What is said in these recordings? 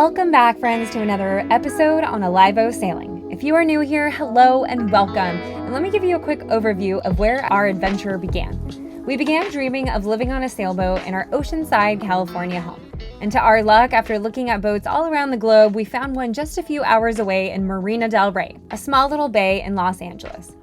Welcome back, friends, to another episode on Alivo Sailing. If you are new here, hello and welcome. And let me give you a quick overview of where our adventure began. We began dreaming of living on a sailboat in our Oceanside, California home. And to our luck, after looking at boats all around the globe, we found one just a few hours away in Marina del Rey, a small little bay in Los Angeles.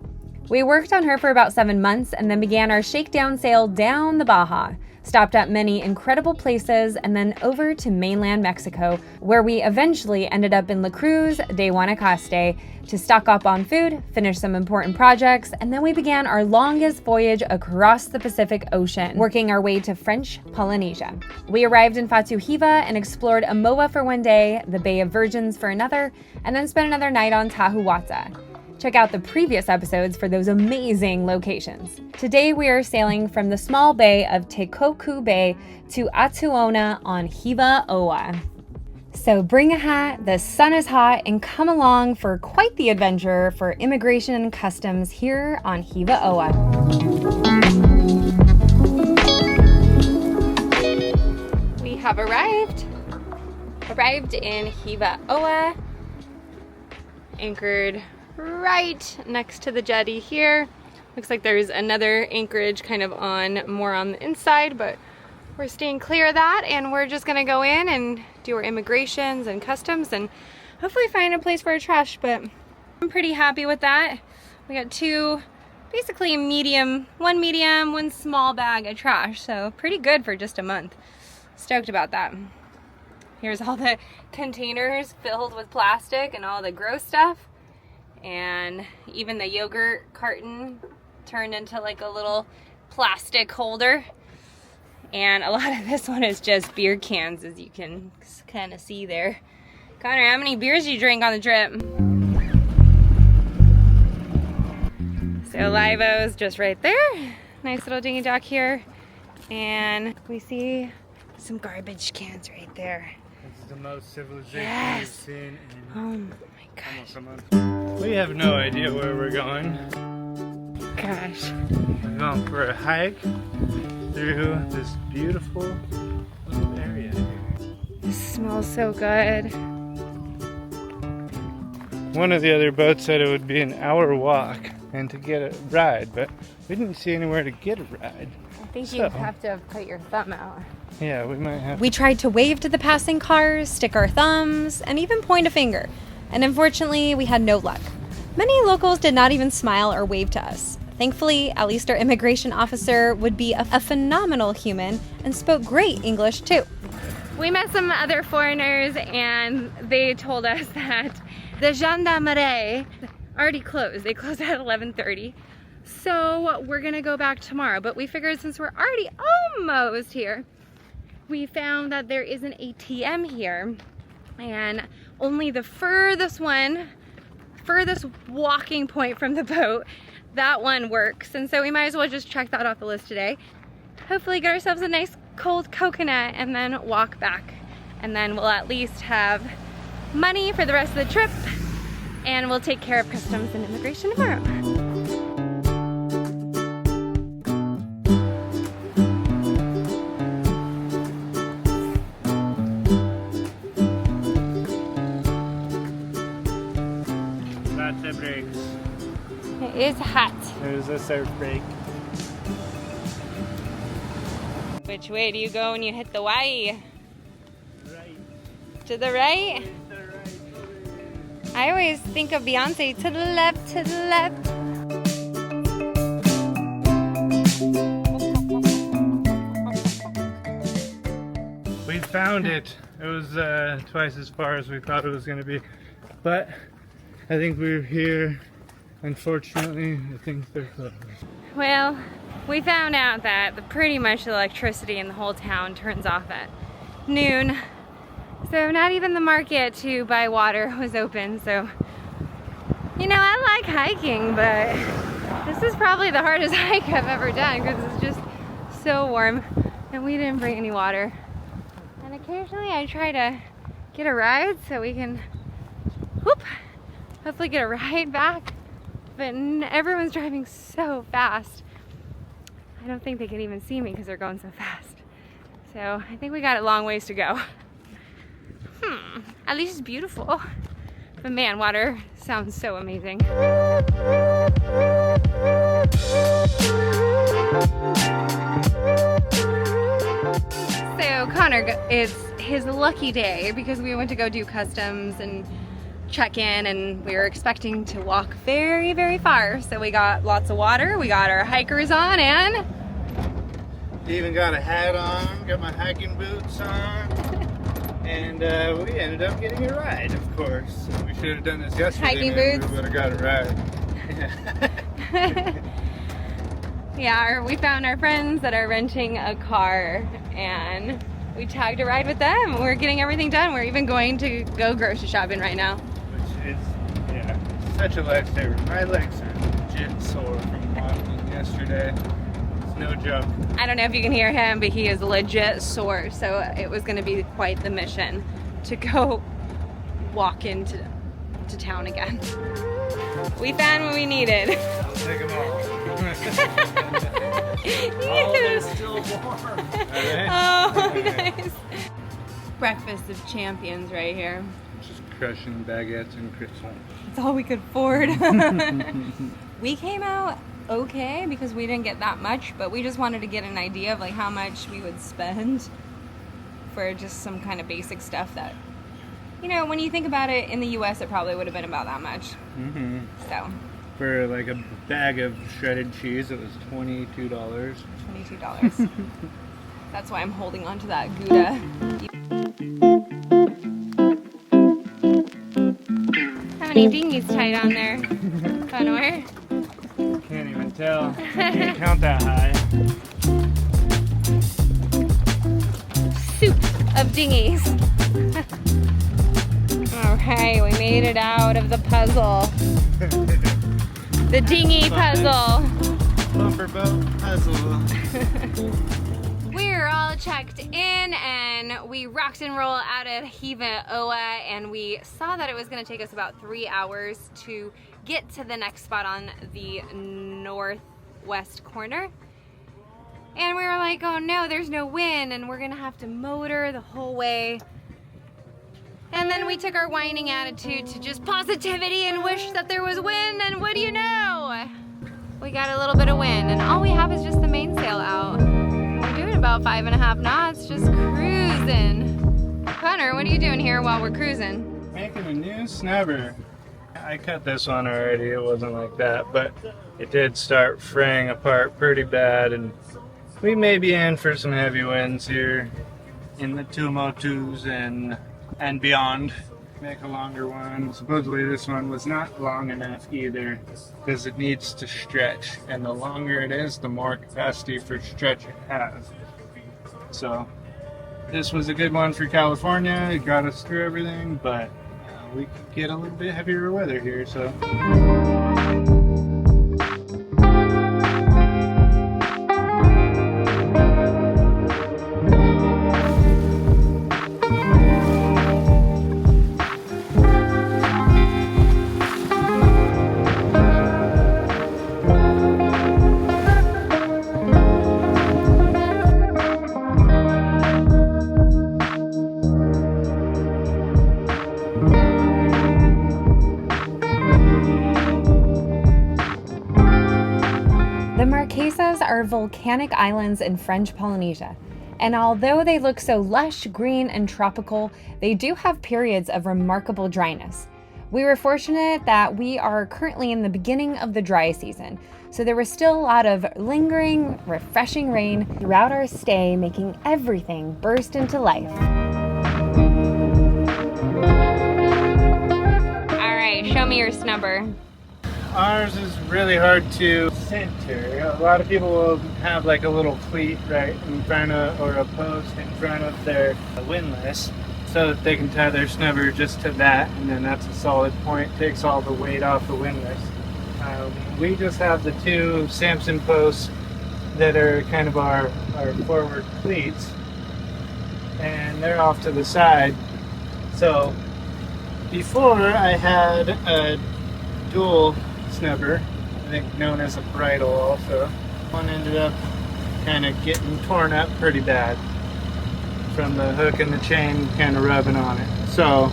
We worked on her for about 7 months and then began our shakedown sail down the Baja, stopped at many incredible places, and then over to mainland Mexico, where we eventually ended up in La Cruz de Guanacaste to stock up on food, finish some important projects, and then we began our longest voyage across the Pacific Ocean, working our way to French Polynesia. We arrived in Fatu Hiva and explored Amoa for one day, the Bay of Virgins for another, and then spent another night on Tahuatza. Check out the previous episodes for those amazing locations. Today we are sailing from the small bay of Tekoku Bay to Atuona on Hiva Oa. So bring a hat, the sun is hot, and come along for quite the adventure for immigration and customs here on Hiva Oa. We have arrived in Hiva Oa, anchored right next to the jetty here. Looks like there's another anchorage kind of more on the inside, but we're staying clear of that, and we're just gonna go in and do our immigrations and customs and hopefully find a place for our trash, but I'm pretty happy with that. We got two, basically one medium, one small bag of trash, so pretty good for just a month. Stoked about that. Here's all the containers filled with plastic and all the gross stuff. And even the yogurt carton turned into like a little plastic holder. And a lot of this one is just beer cans, as you can kind of see there. Connor, how many beers did you drink on the trip? So Alivo's just right there. Nice little dingy dock here. And we see some garbage cans right there. This is the most civilization Yes. we've seen in Oh my gosh. almost a month. We have no idea where we're going. Gosh. We're going for a hike through this beautiful little area here. This smells so good. One of the other boats said it would be an hour walk and to get a ride, but we didn't see anywhere to get a ride. I think you have to put your thumb out. Yeah, we might have. We tried to wave to the passing cars, stick our thumbs, and even point a finger. And unfortunately, we had no luck. Many locals did not even smile or wave to us. Thankfully, at least our immigration officer would be a phenomenal human and spoke great English too. We met some other foreigners and they told us that the gendarmerie already closed. They closed at 11:30. So we're gonna go back tomorrow. But we figured since we're already almost here, we found that there is an ATM here. And only the furthest walking point from the boat, that one works. And so we might as well just check that off the list today. Hopefully get ourselves a nice cold coconut and then walk back. And then we'll at least have money for the rest of the trip, and we'll take care of customs and immigration tomorrow. Lots of breaks. It is hot. There's a surf break. Which way do you go when you hit the Y? Right. To the right? To the right over there. I always think of Beyonce, to the left, to the left. We found it. It was twice as far as we thought it was going to be. But I think we're here. Unfortunately, I think they're closed. Well, we found out that pretty much the electricity in the whole town turns off at noon. So not even the market to buy water was open. So, you know, I like hiking, but this is probably the hardest hike I've ever done because it's just so warm and we didn't bring any water. And occasionally I try to get a ride so we can, hopefully get a ride back. But everyone's driving so fast. I don't think they can even see me because they're going so fast. So I think we got a long ways to go. At least it's beautiful. But man, water sounds so amazing. So Connor, it's his lucky day because we went to go do customs and check in, and we were expecting to walk very, very far. So we got lots of water, we got our hikers on, and even got a hat on, got my hiking boots on, and we ended up getting a ride, of course. We should have done this yesterday. Hiking maybe boots? We would have got a ride. yeah, we found our friends that are renting a car, and we tagged a ride with them. We're getting everything done. We're even going to go grocery shopping right now. Which is, yeah, such a lifesaver. My legs are legit sore from walking yesterday. It's no joke. I don't know if you can hear him, but he is legit sore. So it was going to be quite the mission to go walk into town again. We found what we needed. I'll take them all. Oh, they're still warm. Oh, nice. Breakfast of champions right here. Just crushing baguettes and croissants. That's all we could afford. We came out okay because we didn't get that much, but we just wanted to get an idea of like how much we would spend for just some kind of basic stuff that, you know, when you think about it, in the US it probably would have been about that much. Mm-hmm. So for like a bag of shredded cheese, it was $22. $22. That's why I'm holding on to that Gouda. How many dinghies tied on there, Connor? Can't even tell. Can't count that high. Soup of dinghies. Alright, we made it out of the puzzle. The dinghy puzzle. Bumper boat puzzle. We're all checked in and we rocked and roll out of Hiva Oa, and we saw that it was going to take us about 3 hours to get to the next spot on the northwest corner. And we were like, oh no, there's no wind and we're going to have to motor the whole way. And then we took our whining attitude to just positivity and wished that there was wind, and what do you know? We got a little bit of wind, and all we have is just the mainsail out. We're doing about 5.5 knots, just cruising. Connor, what are you doing here while we're cruising? Making a new snubber. I cut this one already, it wasn't like that, but it did start fraying apart pretty bad, and we may be in for some heavy winds here in the Tuamotus and beyond. Make a longer one. Supposedly this one was not long enough either because it needs to stretch, and the longer it is, the more capacity for stretch it has. So this was a good one for California. It got us through everything, but we could get a little bit heavier weather here, so. Are volcanic islands in French Polynesia, and although they look so lush, green, and tropical, they do have periods of remarkable dryness. We were fortunate that we are currently in the beginning of the dry season, so there was still a lot of lingering, refreshing rain throughout our stay, making everything burst into life. All right, show me your snubber. Ours is really hard to center. A lot of people will have like a little cleat right in front of, or a post in front of their windlass, so that they can tie their snubber just to that, and then that's a solid point. Takes all the weight off the windlass. We just have the two Samson posts that are kind of our forward cleats, and they're off to the side. So before I had a dual snubber, I think known as a bridle also. One ended up kind of getting torn up pretty bad. from the hook and the chain kind of rubbing on it. So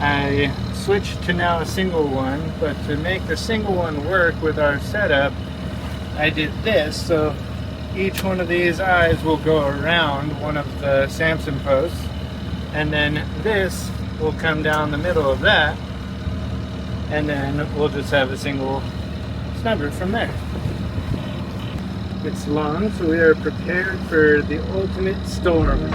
I switched to now a single one, but to make the single one work with our setup, I did this. So each one of these eyes will go around one of the Samson posts, and then this will come down the middle of that, and then we'll just have a single snubber from there. It's long, so we are prepared for the ultimate storm.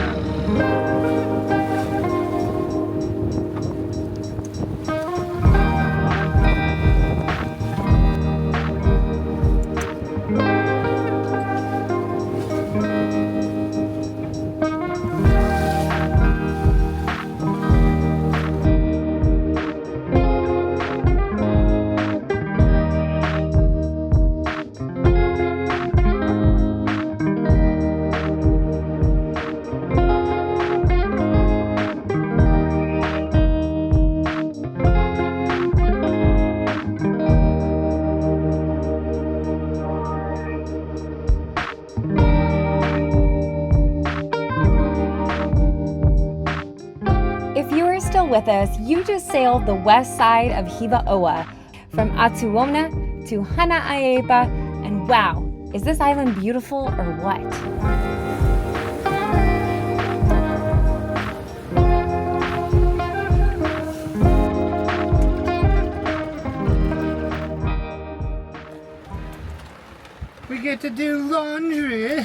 With us, you just sailed the west side of Hiva Oa from Atuona to Hanaiapa, and wow, is this island beautiful or what? We get to do laundry.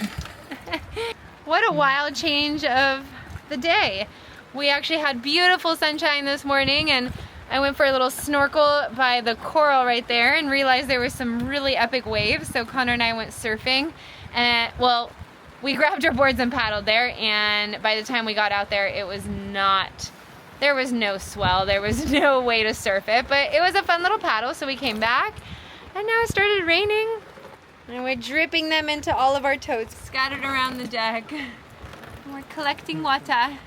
What a wild change of the day. We actually had beautiful sunshine this morning, and I went for a little snorkel by the coral right there and realized there were some really epic waves. So Connor and I went surfing, and well, we grabbed our boards and paddled there, and by the time we got out there, there was no swell, there was no way to surf it, but it was a fun little paddle. So we came back, and now it started raining, and we're dripping them into all of our totes scattered around the deck. We're collecting water.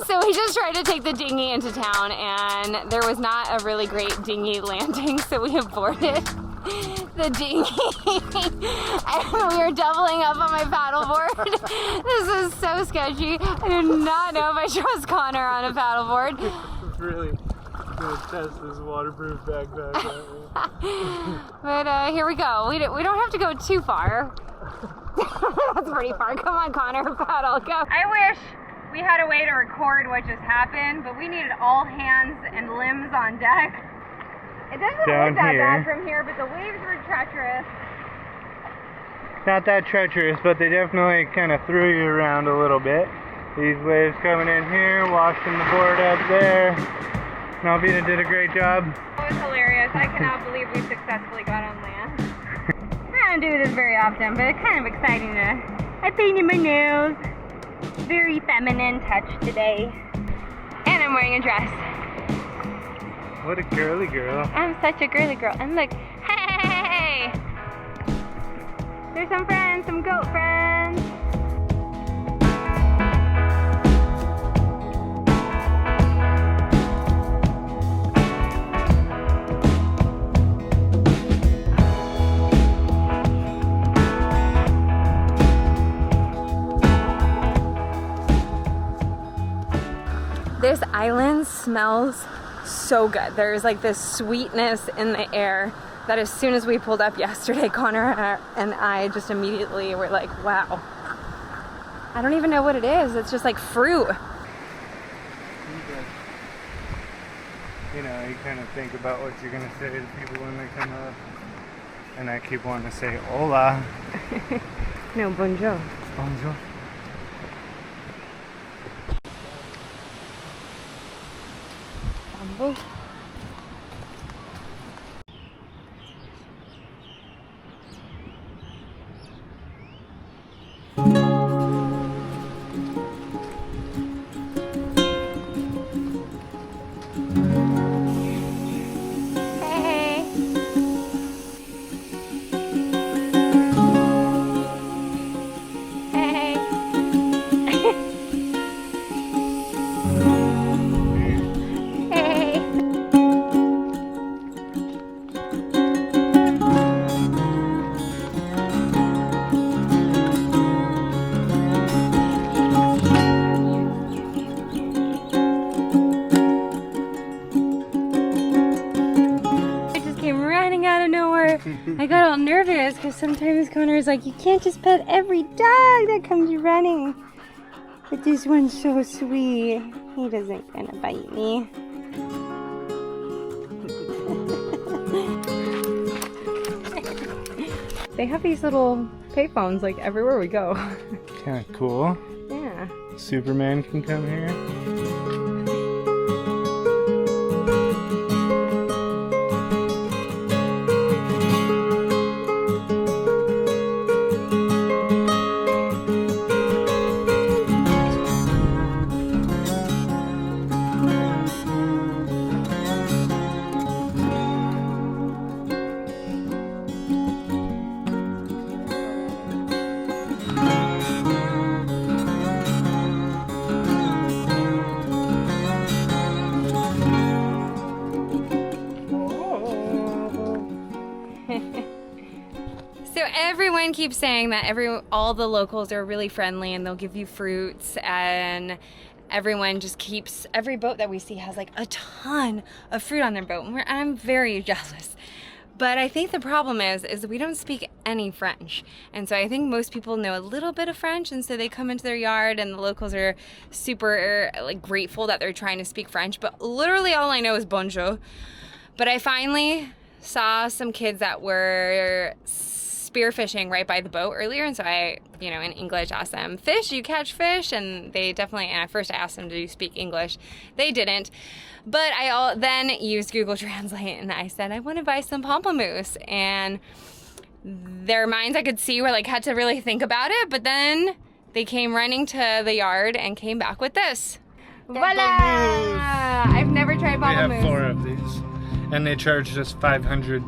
So we just tried to take the dinghy into town, and there was not a really great dinghy landing, so we aborted the dinghy. And we were doubling up on my paddleboard. This is so sketchy. I do not know if I trust Connor on a paddleboard. Really gonna test this waterproof backpack. But here we go. We don't have to go too far. That's pretty far. Come on, Connor, paddle, go. I wish we had a way to record what just happened, but we needed all hands and limbs on deck. It doesn't look that bad from here, but the waves were treacherous. Not that treacherous, but they definitely kind of threw you around a little bit. These waves coming in here, washing the board up there. Malvina did a great job. It was hilarious. I cannot believe we successfully got on land. I don't do this very often, but it's kind of exciting I painted my nails. Very feminine touch today. And I'm wearing a dress. What a girly girl. I'm such a girly girl. And look, hey! There's some friends, some goat friends. This island smells so good. There's like this sweetness in the air that as soon as we pulled up yesterday, Connor and I just immediately were like, wow. I don't even know what it is. It's just like fruit. You know, you kind of think about what you're going to say to people when they come up. And I keep wanting to say, hola. No, bonjour. Bonjour. Bamboo. here. I got all nervous because sometimes Connor's like, you can't just pet every dog that comes running. But this one's so sweet. He doesn't gonna bite me. They have these little payphones like everywhere we go. Kind of cool. Yeah. Superman can come here. So everyone keeps saying that all the locals are really friendly and they'll give you fruits, and everyone just keeps, every boat that we see has like a ton of fruit on their boat, and I'm very jealous. But I think the problem is we don't speak any French. And so I think most people know a little bit of French, and so they come into their yard and the locals are super like grateful that they're trying to speak French, but literally all I know is bonjour. But I finally saw some kids that were spearfishing right by the boat earlier, and so I, in English asked them, fish, you catch fish? And they definitely, and at first I asked them, do you speak English? They didn't. But I then used Google Translate and I said, I want to buy some pamplemousse. And their minds, I could see, were like, had to really think about it, but then they came running to the yard and came back with this. Voila! I've never tried pamplemousse. We have 4 of these. And they charged us 500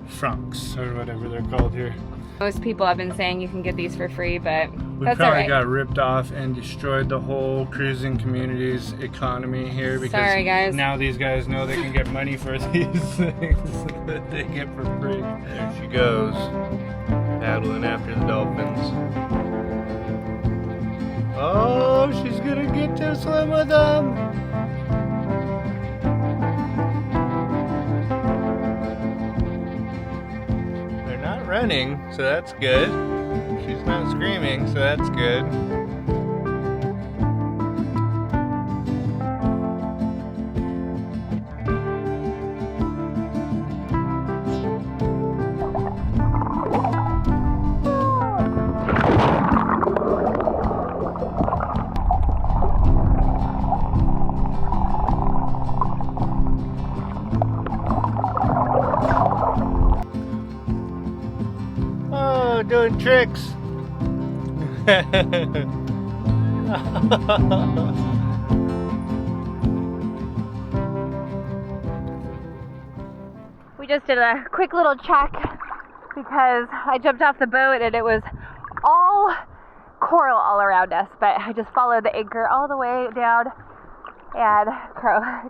francs, or whatever they're called here. Most people have been saying you can get these for free, but We that's probably alright. got ripped off and destroyed the whole cruising community's economy here, because Sorry, guys. now these guys know they can get money for these things that they get for free. There she goes, paddling after the dolphins. Oh, she's gonna get to swim with them. They're not running, so that's good. She's not screaming, so that's good. Oh, doing tricks. We just did a quick little check because I jumped off the boat and it was all coral all around us, but I just followed the anchor all the way down, and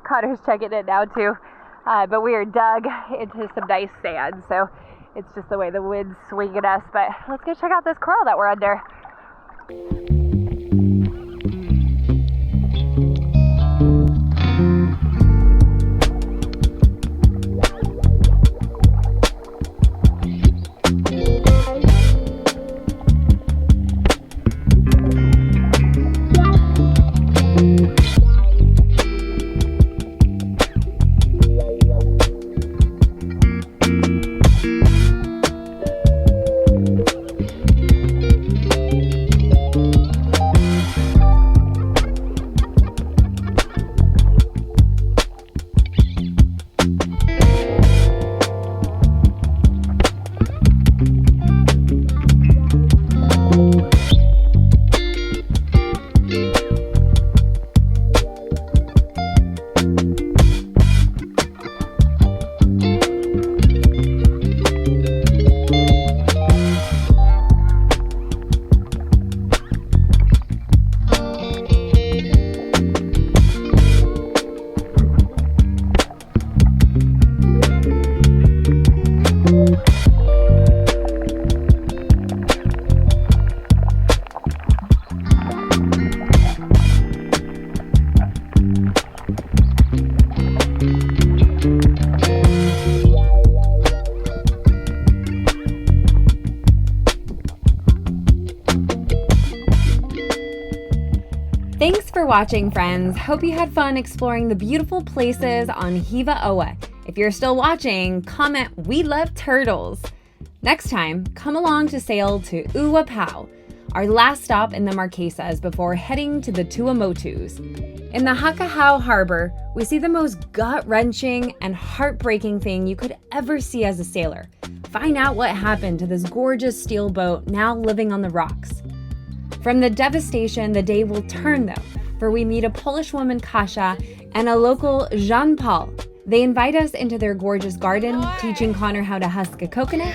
Connor's checking it now too. But we are dug into some nice sand, so it's just the way the wind's swinging us. But let's go check out this coral that we're under. watching, friends. Hope you had fun exploring the beautiful places on Hiva Oa. If you're still watching, comment, "We love turtles." Next time, come along to sail to Uapau, our last stop in the Marquesas before heading to the Tuamotus. In the Hakahau Harbor, we see the most gut-wrenching and heartbreaking thing you could ever see as a sailor. Find out what happened to this gorgeous steel boat now living on the rocks. From the devastation, the day will turn though, for we meet a Polish woman, Kasia, and a local Jean-Paul. They invite us into their gorgeous garden, teaching Connor how to husk a coconut,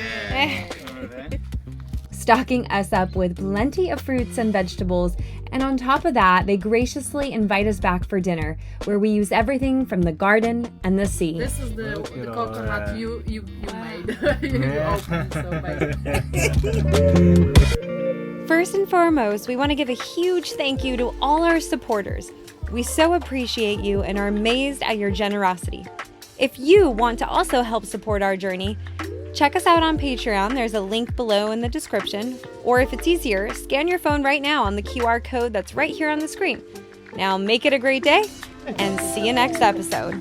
stocking us up with plenty of fruits and vegetables, and on top of that, they graciously invite us back for dinner, where we use everything from the garden and the sea. This is the coconut you made. You opened, so First and foremost, we want to give a huge thank you to all our supporters. We so appreciate you and are amazed at your generosity. If you want to also help support our journey, check us out on Patreon. There's a link below in the description. Or if it's easier, scan your phone right now on the QR code that's right here on the screen. Now make it a great day and see you next episode.